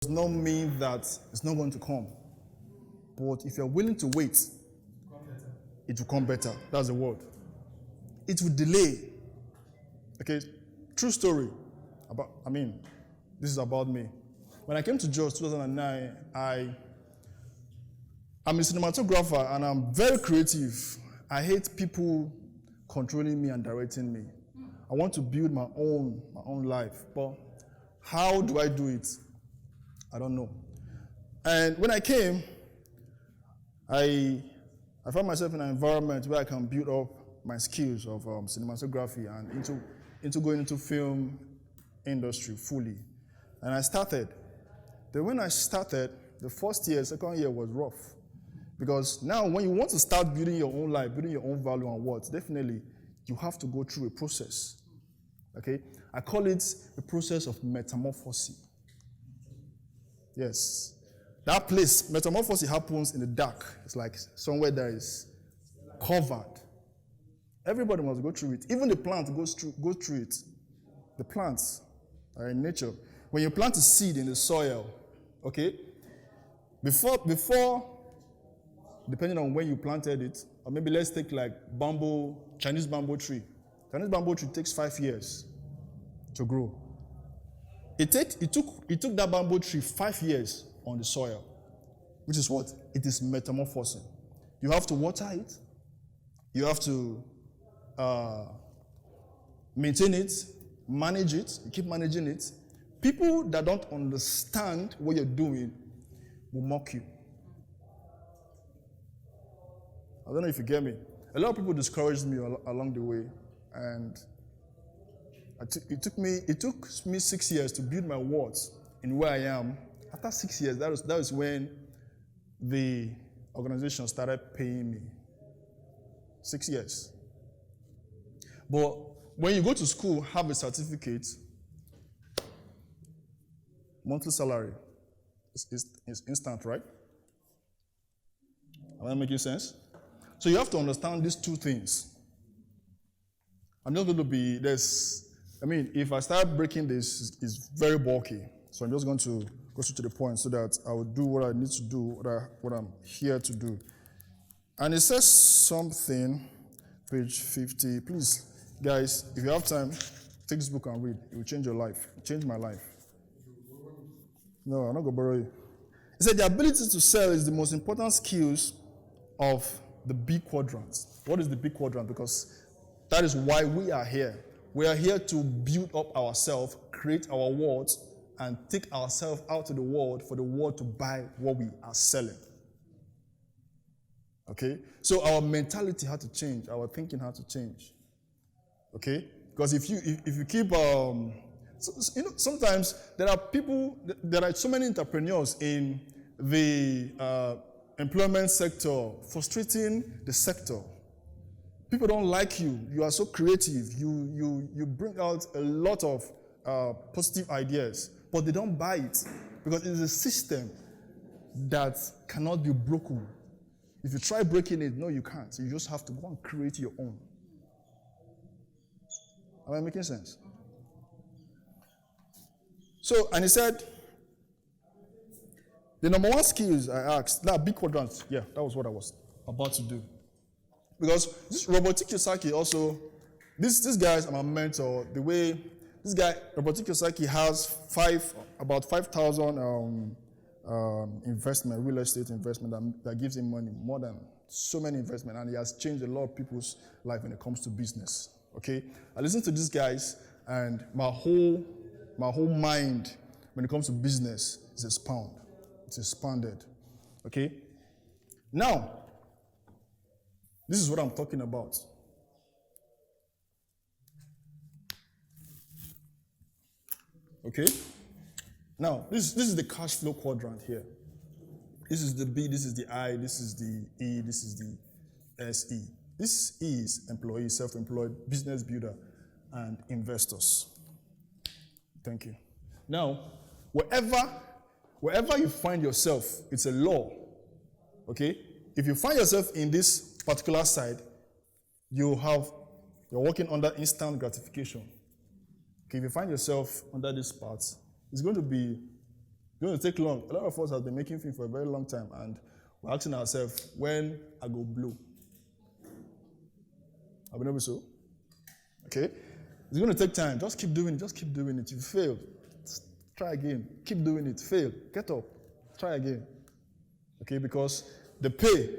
does not mean that it's not going to come. But if you're willing to wait, it will come better. That's the word. It will delay. Okay, true story. This is about me. When I came to Jos 2009, I'm a cinematographer and I'm very creative. I hate people controlling me and directing me. I want to build my own life. But how do I do it? I don't know. And when I came, I found myself in an environment where I can build up my skills of cinematography and into going into film industry fully. And I started. Then when I started, the first year, second year was rough. Because now when you want to start building your own life, building your own value and worth, definitely you have to go through a process. Okay? I call it the process of metamorphosis. Yes. That place, metamorphosis happens in the dark. It's like somewhere that is covered. Everybody must go through it. Even the plant go through it. The plants are in nature. When you plant a seed in the soil, okay, before, depending on when you planted it, or maybe let's take like Chinese bamboo tree. Chinese bamboo tree takes 5 years to grow. It took that bamboo tree 5 years on the soil, which is what? It is metamorphosing. You have to water it. You have to maintain it, manage it. You keep managing it. People that don't understand what you're doing will mock you. I don't know if you get me. A lot of people discouraged me along the way, and it took me 6 years to build my worth in where I am. After 6 years, that was when the organization started paying me. 6 years. But when you go to school, have a certificate, monthly salary is instant, right? Am I making sense? So you have to understand these two things. I'm not going to be, if I start breaking this, it's very bulky. So I'm just going to go straight to the point so that I will do what I need to do, what I'm here to do. And it says something, page 50. Please, guys, if you have time, take this book and read. It will change your life. It changed my life. No, I'm not going to borrow you. It said the ability to sell is the most important skills of the big quadrant. What is the big quadrant? Because that is why we are here. We are here to build up ourselves, create our world, and take ourselves out to the world for the world to buy what we are selling. Okay? So our mentality had to change. Our thinking had to change. Okay? Because if you keep sometimes there are so many entrepreneurs in the employment sector frustrating the sector. People don't like you. You are so creative. You bring out a lot of positive ideas, but they don't buy it because it is a system that cannot be broken. If you try breaking it, no, you can't. You just have to go and create your own. Am I making sense? So, and he said, the number one skills I asked, that big quadrant, yeah, that was what I was about to do. Because this Robert Kiyosaki also, this guy is my mentor. The way this guy, Robert Kiyosaki, has about 5,000 investment, real estate investment that gives him money, more than so many investment, and he has changed a lot of people's life when it comes to business. Okay, I listen to these guys, and my whole mind when it comes to business is expanded. It's expanded. Okay, now. This is what I'm talking about. Okay? Now, this is the cash flow quadrant here. This is the B, this is the I, this is the E, this is the SE. This E is employee, self-employed, business builder, and investors. Thank you. Now, wherever you find yourself, it's a law. Okay? If you find yourself in this particular side, you're working under instant gratification. Okay, if you find yourself under this part, it's going to be going to take long. A lot of us have been making films for a very long time, and we're asking ourselves, when I go blow? Have you noticed so? Okay? It's going to take time. Just keep doing it. Just keep doing it. You fail. Try again. Keep doing it. Fail. Get up. Try again. Okay? Because the pay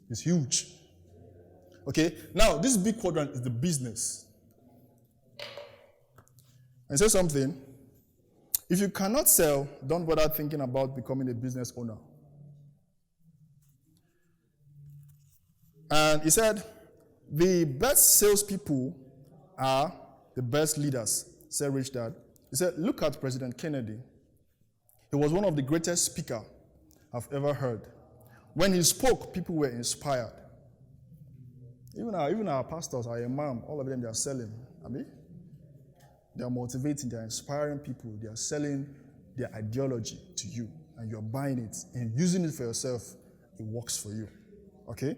is huge. Okay? Now, this big quadrant is the business. And say something. If you cannot sell, don't bother thinking about becoming a business owner. And he said, the best salespeople are the best leaders, said Rich Dad. He said, look at President Kennedy. He was one of the greatest speakers I've ever heard. When he spoke, people were inspired. Even our pastors, our imam, all of them, they are selling. They are motivating, they are inspiring people, they are selling their ideology to you, and you're buying it and using it for yourself. It works for you. Okay?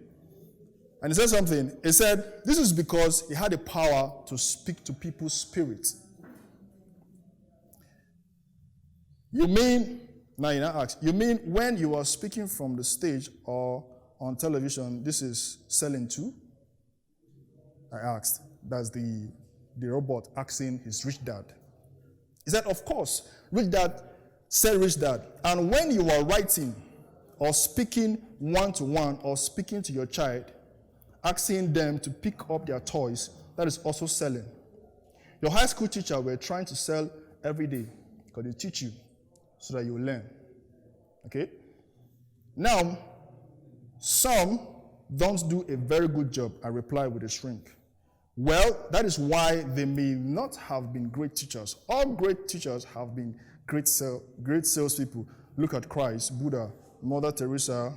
And he said something. He said, this is because he had the power to speak to people's spirits. You mean when you are speaking from the stage or on television, this is selling too? I asked. That's the robot asking his rich dad. He said, of course, rich dad said rich dad. And when you are writing or speaking one-to-one or speaking to your child, asking them to pick up their toys, that is also selling. Your high school teacher were trying to sell every day because they teach you so that you learn. Okay? Now, some don't do a very good job, I reply with a shrink. Well, that is why they may not have been great teachers. All great teachers have been great salespeople. Look at Christ, Buddha, Mother Teresa,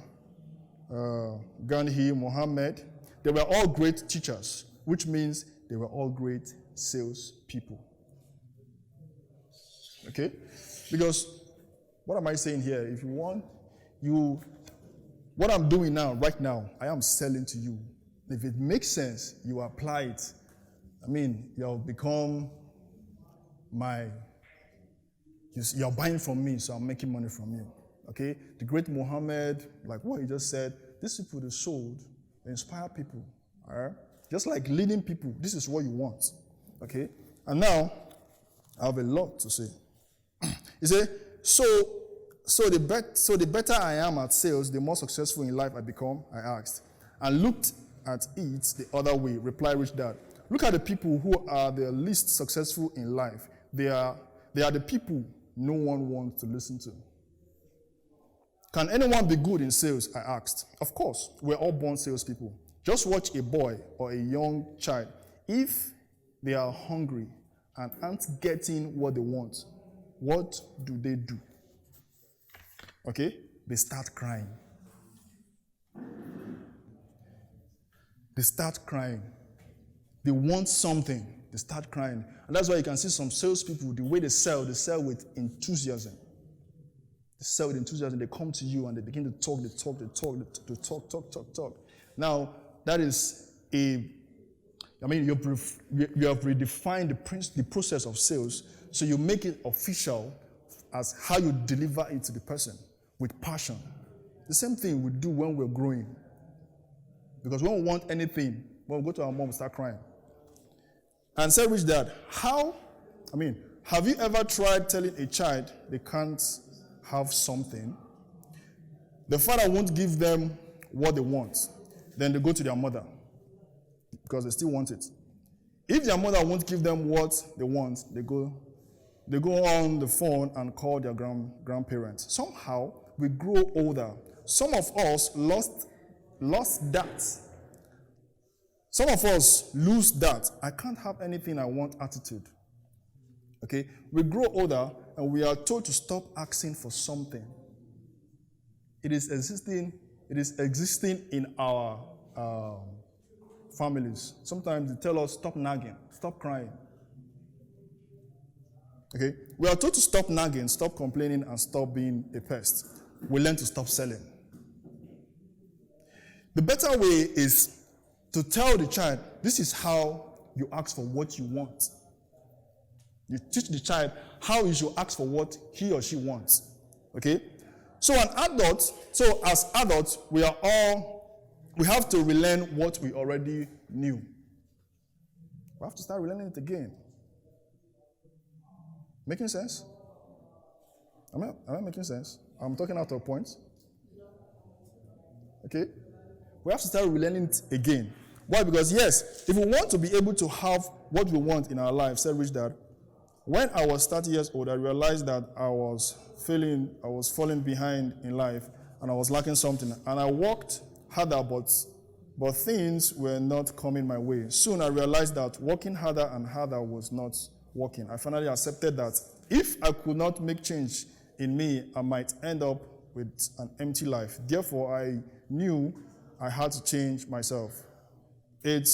Gandhi, Muhammad. They were all great teachers, which means they were all great salespeople. Okay? Because what am I saying here? If you want, what I'm doing now, right now, I am selling to you. If it makes sense, you apply it. You'll become you're buying from me, so I'm making money from you. Okay? The great Muhammad, like what he just said, these people they sold, they inspire people. All right? Just like leading people, this is what you want. Okay? And now, I have a lot to say. He said, so the better I am at sales, the more successful in life I become, I asked. And looked at it the other way, replied Rich Dad. Look at the people who are the least successful in life. They are the people no one wants to listen to. Can anyone be good in sales? I asked. Of course, we're all born salespeople. Just watch a boy or a young child. If they are hungry and aren't getting what they want, what do they do? Okay? They start crying. They start crying. They want something. They start crying. And that's why you can see some salespeople, the way they sell with enthusiasm. They sell with enthusiasm. They come to you and they begin to talk. Now, that is you have redefined the process of sales, so you make it official as how you deliver it to the person with passion. The same thing we do when we're growing. Because when we want anything, when we go to our mom, we start crying. And said Rich Dad, have you ever tried telling a child they can't have something? The father won't give them what they want. Then they go to their mother because they still want it. If their mother won't give them what they want, they go on the phone and call their grandparents. Somehow, we grow older. Some of us lost that. Some of us lose that. I can't have anything I want attitude. Okay? We grow older and we are told to stop asking for something. It is existing in our families. Sometimes they tell us, stop nagging, stop crying. Okay? We are told to stop nagging, stop complaining, and stop being a pest. We learn to stop selling. The better way is to tell the child, this is how you ask for what you want. You teach the child how he should ask for what he or she wants. Okay? So as adults, we have to relearn what we already knew. We have to start relearning it again. Making sense? Am I making sense? I'm talking out of points. Okay? We have to start relearning it again. Why? Because yes, if we want to be able to have what we want in our life, said Rich Dad, when I was 30 years old, I realized that I was falling behind in life, and I was lacking something. And I worked harder, but things were not coming my way. Soon I realized that working harder and harder was not working. I finally accepted that if I could not make change in me, I might end up with an empty life. Therefore, I knew I had to change myself. It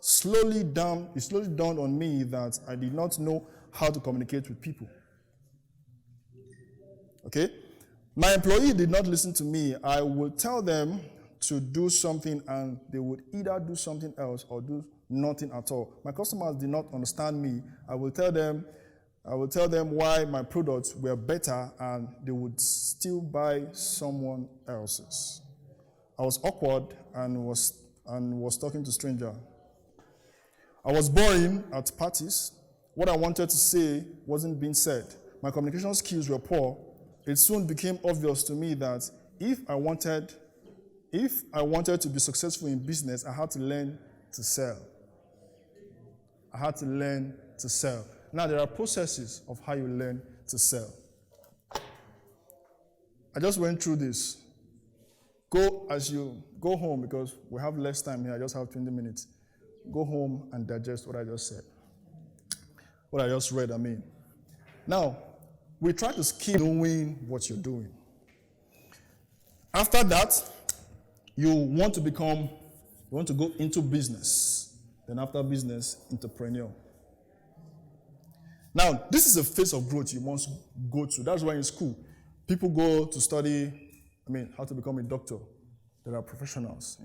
slowly dawned on me that I did not know how to communicate with people. Okay? My employee did not listen to me. I would tell them to do something and they would either do something else or do nothing at all. My customers did not understand me. I will tell them why my products were better and they would still buy someone else's. I was awkward and was talking to stranger. I was boring at parties. What I wanted to say wasn't being said. My communication skills were poor. It soon became obvious to me that if I wanted to be successful in business, I had to learn to sell. Now, there are processes of how you learn to sell. I just went through this. As you go home, because we have less time here, I just have 20 minutes. Go home and digest what I just said. What I just read, Now, we try to skip knowing what you're doing. After that, you want to go into business. Then after business, entrepreneur. Now, this is a phase of growth you must go through. That's why in school, people go to study, how to become a doctor. There are professionals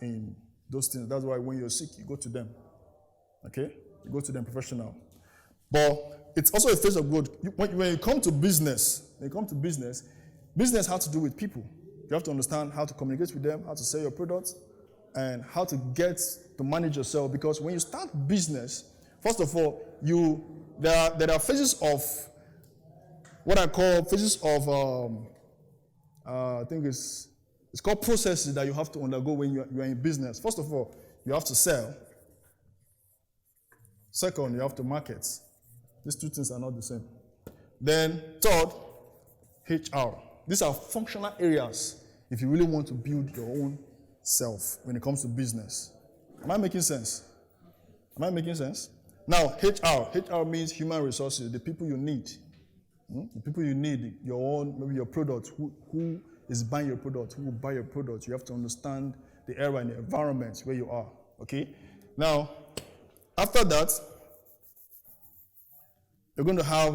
in those things. That's why when you're sick, you go to them. Okay? You go to them professional. But it's also a phase of growth. When you come to business, business has to do with people. You have to understand how to communicate with them, how to sell your products, and how to get to manage yourself. Because when you start business, first of all, there are phases of what I call phases of I think it's called processes that you have to undergo when you're in business. First of all, you have to sell. Second, you have to market. These two things are not the same. Then third, HR. These are functional areas if you really want to build your own self when it comes to business. Am I making sense? Now, HR means human resources, the people you need. The people you need, maybe your product, who is buying your product, who will buy your product. You have to understand the area and the environment where you are, okay? Now, after that, you're going to have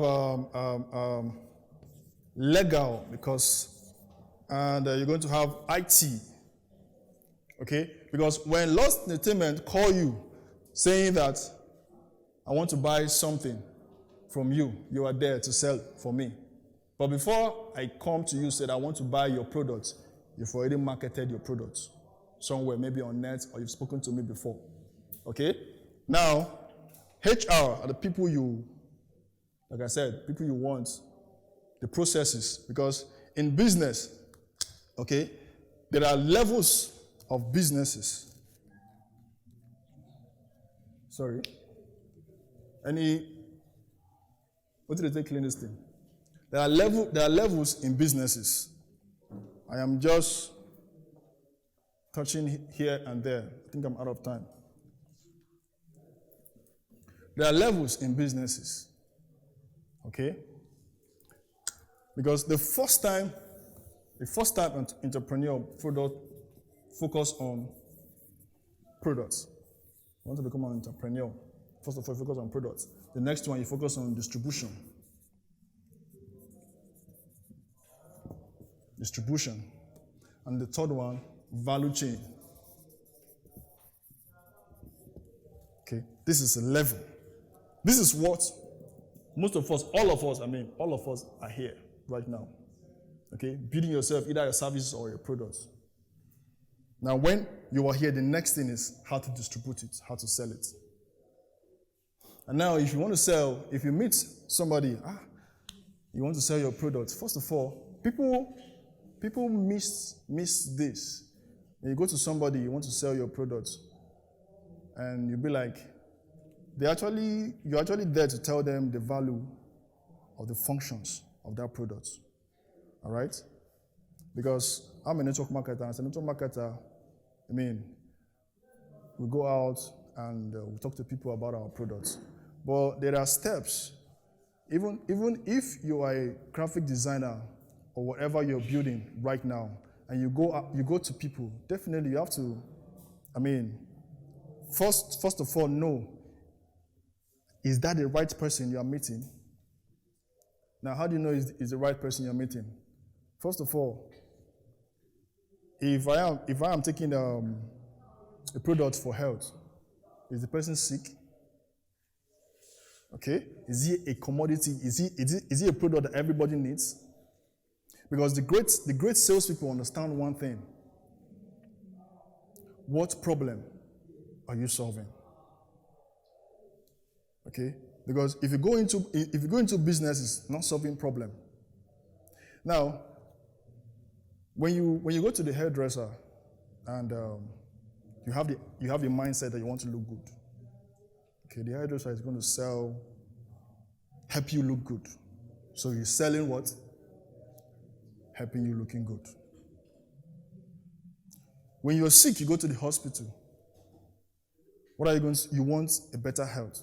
legal, and you're going to have IT, okay? Because when Lost Entertainment call you saying that I want to buy something from you, you are there to sell for me. But before I come to you said I want to buy your products, you've already marketed your products somewhere, maybe on net, or you've spoken to me before. Okay? Now, HR are the people like I said, people you want, the processes. Because in business, okay, there are levels of businesses. Sorry. What did they clean this thing? There are levels in businesses. I am just touching here and there. I think I'm out of time. There are levels in businesses. Okay? Because the first time an entrepreneur focus on products. You want to become an entrepreneur. First of all, focus on products. The next one, you focus on distribution. And the third one, value chain. Okay, this is a level. This is what most of us, all of us are here right now. Okay, building yourself, either your services or your products. Now, when you are here, the next thing is how to distribute it, how to sell it. And now, if you want to sell, if you meet somebody, you want to sell your product. First of all, people miss this. When you go to somebody, you want to sell your product, and you'll be like, you're actually there to tell them the value of the functions of that product. All right? Because I'm a network marketer, and as a network marketer, we go out and we talk to people about our products. But there are steps. Even if you are a graphic designer or whatever you're building right now, and you go to people, definitely you have to, first of all, know, is that the right person you are meeting? Now, how do you know is the right person you're meeting? First of all, if I am taking a product for health, is the person sick? Okay, is he a commodity? Is he a product that everybody needs? Because the great salespeople understand one thing. What problem are you solving? Okay, because if you go into business, it's not solving problem. Now, when you go to the hairdresser and you have the mindset that you want to look good. Okay, the hairdresser is going to help you look good. So he's selling what? Helping you looking good. When you're sick, you go to the hospital. What are you going to? You want a better health.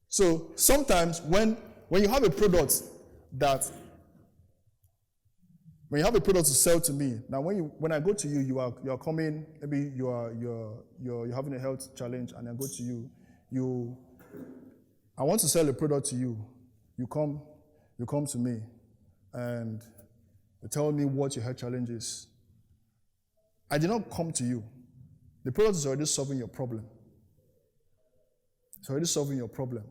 So sometimes when you have a product when you have a product to sell to me, now when I go to you, you are coming, maybe you're having a health challenge, and I go to you, I want to sell a product to you. You come to me, and you tell me what your health challenge is. I did not come to you. The product is already solving your problem. It's already solving your problem.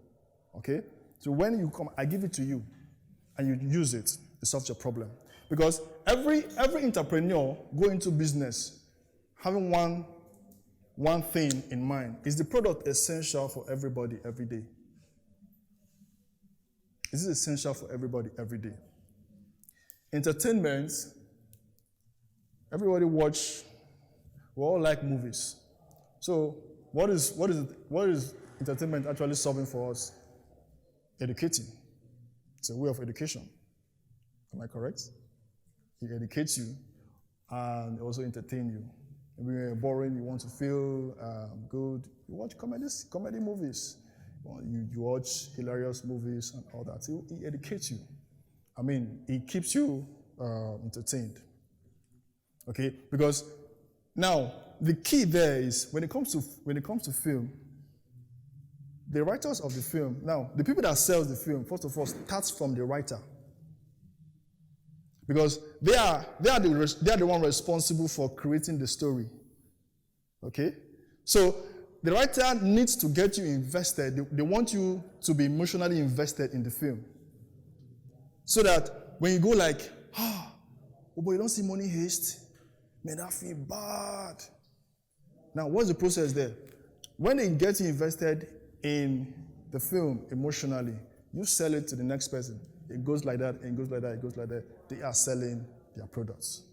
Okay? So when you come, I give it to you, and you use it, it solves your problem. Because every entrepreneur go into business having one thing in mind. Is the product essential for everybody every day? Is it essential for everybody every day? Entertainment, everybody watch, we all like movies. So what is entertainment actually solving for us? Educating. It's a way of education. Am I correct? It educates you and also entertain you. Maybe you're boring, you want to feel good. You watch comedy movies. You watch hilarious movies and all that. It educates you. It keeps you entertained. Okay? Because now the key there is when it comes to film, the writers of the film, now the people that sells the film, first of all, starts from the writer. Because they are the one responsible for creating the story. Okay? So the writer needs to get you invested. They want you to be emotionally invested in the film. So that when you go like, oh boy, you don't see money haste, man, that feel bad. Now, what's the process there? When they get you invested in the film emotionally, you sell it to the next person. It goes like that, and it goes like that, it goes like that. They are selling their products.